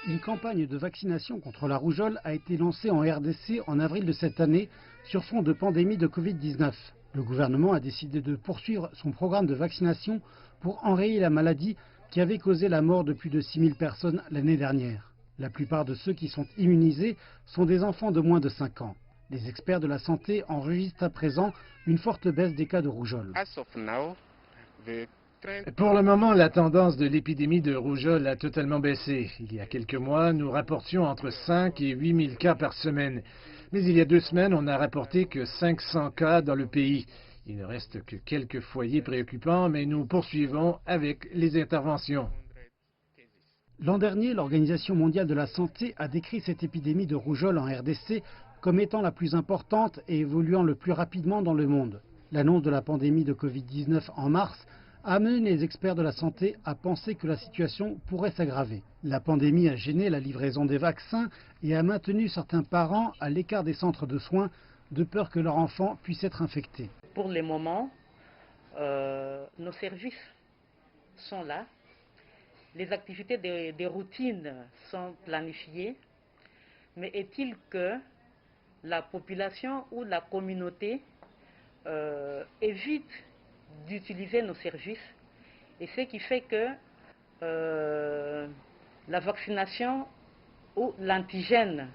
Une campagne de vaccination contre la rougeole a été lancée en RDC en avril de cette année sur fond de pandémie de Covid-19. Le gouvernement a décidé de poursuivre son programme de vaccination pour enrayer la maladie qui avait causé la mort de plus de 6000 personnes l'année dernière. La plupart de ceux qui sont immunisés sont des enfants de moins de 5 ans. Les experts de la santé enregistrent à présent une forte baisse des cas de rougeole. Pour le moment, la tendance de l'épidémie de rougeole a totalement baissé. Il y a quelques mois, nous rapportions entre 5 et 8 000 cas par semaine. Mais il y a 2 semaines, on n'a rapporté que 500 cas dans le pays. Il ne reste que quelques foyers préoccupants, mais nous poursuivons avec les interventions. L'an dernier, l'Organisation mondiale de la santé a décrit cette épidémie de rougeole en RDC comme étant la plus importante et évoluant le plus rapidement dans le monde. L'annonce de la pandémie de Covid-19 en mars a amené les experts de la santé à penser que la situation pourrait s'aggraver. La pandémie a gêné la livraison des vaccins et a maintenu certains parents à l'écart des centres de soins de peur que leur enfant puisse être infecté. Pour le moment, nos services sont là. Les activités de routine sont planifiées. Mais est-il que la population ou la communauté évite d'utiliser nos services, et ce qui fait que la vaccination ou l'antigène.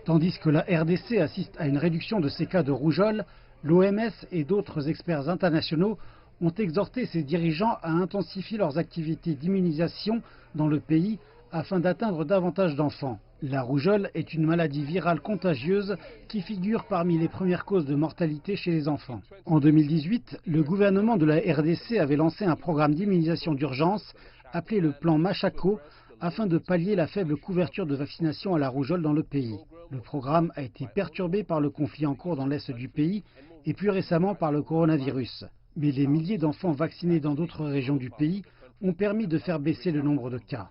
Tandis que la RDC assiste à une réduction de ces cas de rougeole, l'OMS et d'autres experts internationaux ont exhorté ses dirigeants à intensifier leurs activités d'immunisation dans le pays afin d'atteindre davantage d'enfants. La rougeole est une maladie virale contagieuse qui figure parmi les premières causes de mortalité chez les enfants. En 2018, le gouvernement de la RDC avait lancé un programme d'immunisation d'urgence appelé le plan Machako afin de pallier la faible couverture de vaccination à la rougeole dans le pays. Le programme a été perturbé par le conflit en cours dans l'est du pays et plus récemment par le coronavirus. Mais les milliers d'enfants vaccinés dans d'autres régions du pays ont permis de faire baisser le nombre de cas.